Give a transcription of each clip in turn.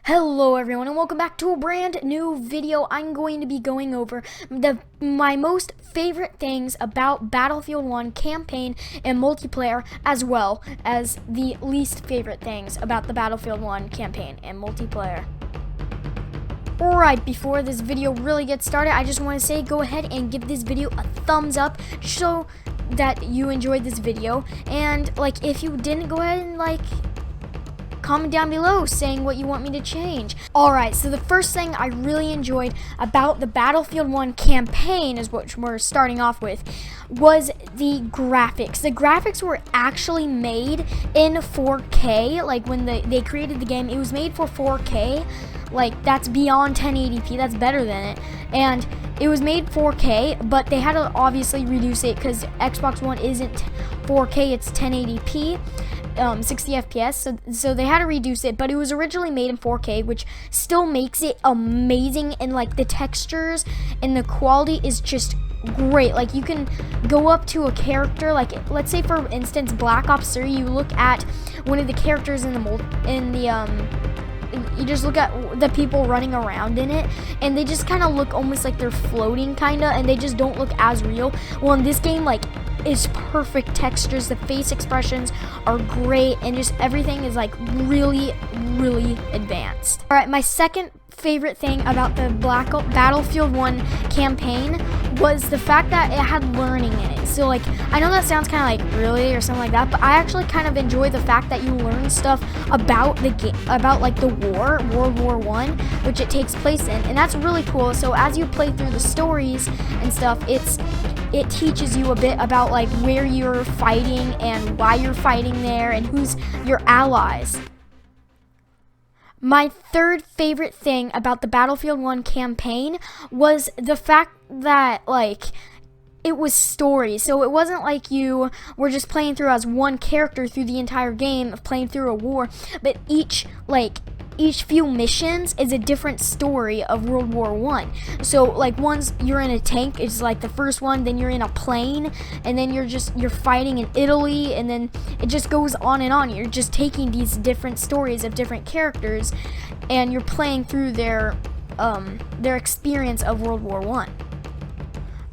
Hello everyone and welcome back to a brand new video. I'm going to be going over my most favorite things about Battlefield 1 campaign and multiplayer, as well as the least favorite things about the Battlefield 1 campaign and multiplayer. Alright, before this video really gets started, I just want to say go ahead and give this video a thumbs up so that you enjoyed this video, and if you didn't, go ahead and comment down below saying what you want me to change. Alright, so the first thing I really enjoyed about the Battlefield 1 campaign, is what we're starting off with, was the graphics. The graphics were actually made in 4K. Like when they created the game, it was made for 4K. That's beyond 1080p, that's better than it. And it was made 4K, but they had to obviously reduce it because Xbox One isn't 4K, it's 1080p. 60 FPS, so they had to reduce it, but it was originally made in 4K, which still makes it amazing, and the textures and the quality is just great. You can go up to a character, let's say for instance Black Ops 3, you look at one of the characters you just look at the people running around in it, and they just kind of look almost like they're floating and they just don't look as real. Well, in this game, is perfect textures, the face expressions are great, and just everything is really advanced. Alright, my second favorite thing about the Battlefield 1 campaign was the fact that it had learning in it. So I know that sounds kind of really or something like that, but I actually kind of enjoy the fact that you learn stuff about the game, about the war, World War I, which it takes place in, and that's really cool. So as you play through the stories and stuff, it teaches you a bit about where you're fighting and why you're fighting there and who's your allies. My third favorite thing about the Battlefield 1 campaign was the fact that it was story. So it wasn't like you were just playing through as one character through the entire game of playing through a war, but each few missions is a different story of World War I. So once you're in a tank, it's the first one, then you're in a plane, and then you're fighting in Italy, and then it just goes on and on. You're just taking these different stories of different characters, and you're playing through their experience of World War I.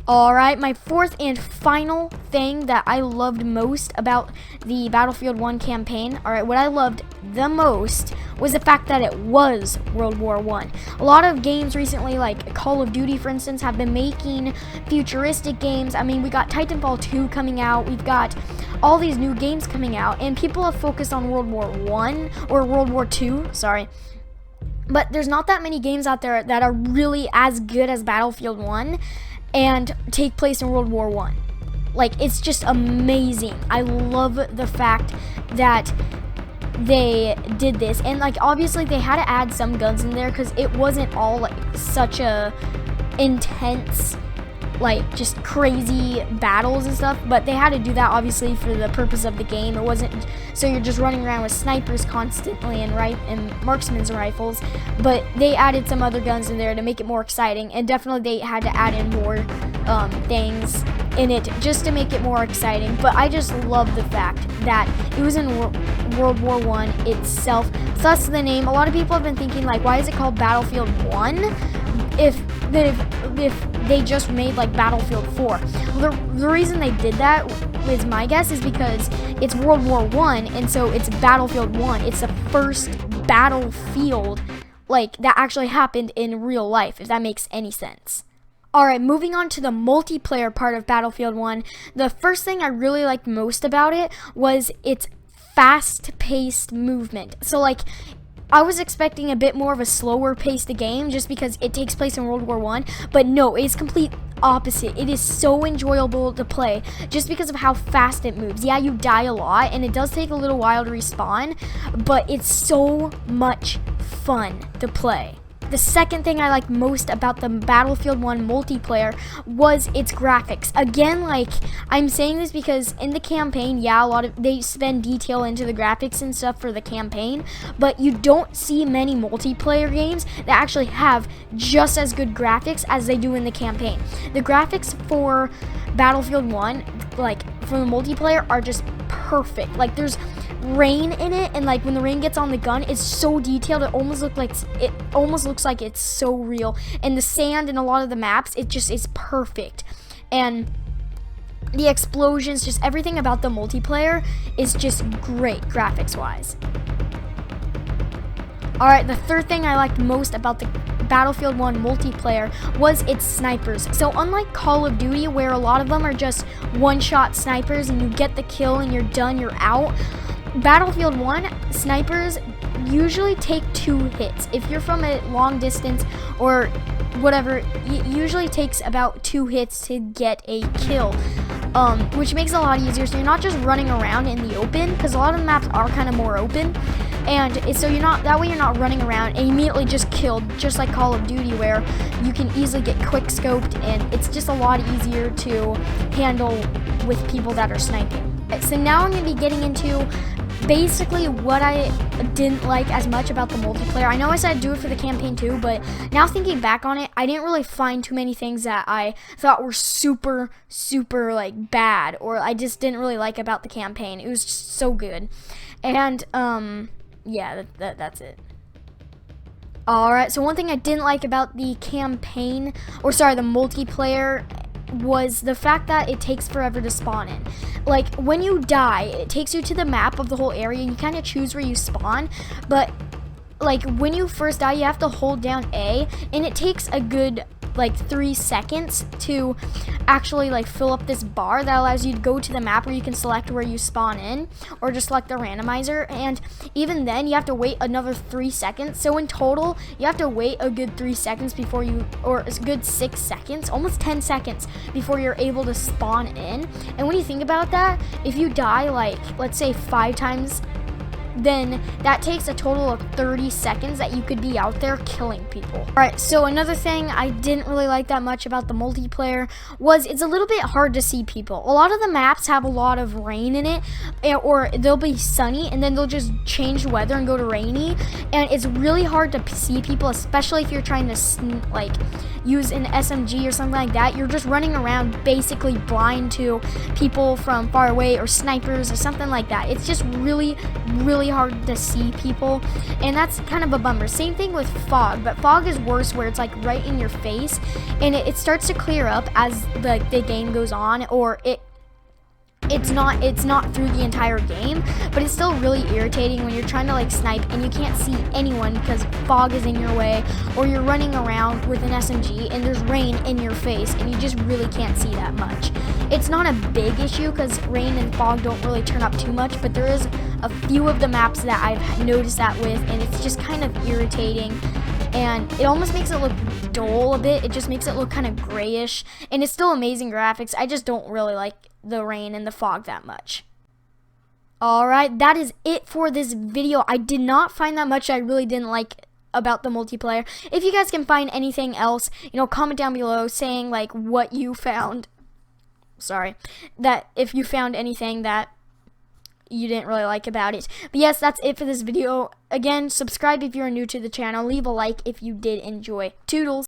Alright, my fourth and final thing that I loved most about the Battlefield 1 campaign, what I loved the most was the fact that it was World War I. A lot of games recently, like Call of Duty for instance, have been making futuristic games. I mean, we got Titanfall 2 coming out, we've got all these new games coming out, and people have focused on World War I, or World War II, sorry. But there's not that many games out there that are really as good as Battlefield 1 and take place in World War I. It's just amazing. I love the fact that they did this, and obviously they had to add some guns in there because it wasn't all such a intense just crazy battles and stuff, but they had to do that obviously for the purpose of the game. It wasn't so you're just running around with snipers constantly and marksman's rifles, but they added some other guns in there to make it more exciting, and definitely they had to add in more things in it just to make it more exciting. But I just love the fact that it was in World War I itself. So that's the name. A lot of people have been thinking why is it called Battlefield 1 if they just made Battlefield 4. Well, the reason they did that, is my guess, is because it's World War I, and so it's Battlefield 1. It's the first battlefield that actually happened in real life, if that makes any sense. Alright, moving on to the multiplayer part of Battlefield 1, the first thing I really liked most about it was its fast-paced movement. So I was expecting a bit more of a slower paced game just because it takes place in World War I, but no, it's complete opposite. It is so enjoyable to play just because of how fast it moves. Yeah, you die a lot and it does take a little while to respawn, but it's so much fun to play. The second thing I like most about the Battlefield 1 multiplayer was its graphics. Again, I'm saying this because in the campaign, yeah, they spend detail into the graphics and stuff for the campaign, but you don't see many multiplayer games that actually have just as good graphics as they do in the campaign. The graphics for Battlefield 1, for the multiplayer, are just perfect. rain in it, and like when the rain gets on the gun, it's so detailed. It almost looks like it's so real. And the sand in a lot of the maps, it just is perfect. And the explosions, just everything about the multiplayer is just great graphics wise. Alright, the third thing I liked most about the Battlefield 1 multiplayer was its snipers. So unlike Call of Duty, where a lot of them are just one-shot snipers and you get the kill and you're done, you're out, Battlefield 1 snipers usually take 2 hits. If you're from a long distance or whatever, it usually takes about 2 hits to get a kill. Which makes it a lot easier, so you're not just running around in the open, because a lot of the maps are kind of more open, and so you're not running around and immediately just killed, just like Call of Duty, where you can easily get quick scoped, and it's just a lot easier to handle with people that are sniping. So now I'm going to be getting into basically what I didn't like as much about the multiplayer. I know I said I'd do it for the campaign too, but now thinking back on it, I didn't really find too many things that I thought were super like bad, or I just didn't really like about the campaign. It was just so good. And yeah, that's it. Alright, so one thing I didn't like about the campaign, or sorry, the multiplayer, was the fact that it takes forever to spawn in. Like, when you die, it takes you to the map of the whole area, and you kind of choose where you spawn, but like when you first die, you have to hold down A, and it takes a good like 3 seconds to actually like fill up this bar that allows you to go to the map where you can select where you spawn in, or just select the randomizer. And even then you have to wait another 3 seconds, so in total you have to wait a good 3 seconds before you, or a good 6 seconds, almost 10 seconds before you're able to spawn in. And when you think about that, if you die like, let's say 5 times, then that takes a total of 30 seconds that you could be out there killing people. Alright, so another thing I didn't really like that much about the multiplayer was it's a little bit hard to see people. A lot of the maps have a lot of rain in it, or they'll be sunny and then they'll just change the weather and go to rainy, and it's really hard to see people, especially if you're trying to like use an SMG or something like that. You're just running around basically blind to people from far away, or snipers or something like that. It's just really hard to see people, and that's kind of a bummer. Same thing with fog, but fog is worse, where it's like right in your face, and it starts to clear up as the game goes on, or it's not through the entire game, but it's still really irritating when you're trying to like snipe and you can't see anyone because fog is in your way, or you're running around with an SMG and there's rain in your face and you just really can't see that much. It's not a big issue because rain and fog don't really turn up too much, but there is a few of the maps that I've noticed that with, and it's just kind of irritating, and it almost makes it look dull a bit. It just makes it look kind of grayish, and it's still amazing graphics. I just don't really like the rain and the fog that much. Alright, that is it for this video. I did not find that much I really didn't like about the multiplayer. If you guys can find anything else, comment down below saying like what you found. Sorry, that if you found anything that you didn't really like about it. But yes, that's it for this video. Again, subscribe if you're new to the channel. Leave a like if you did enjoy. Toodles!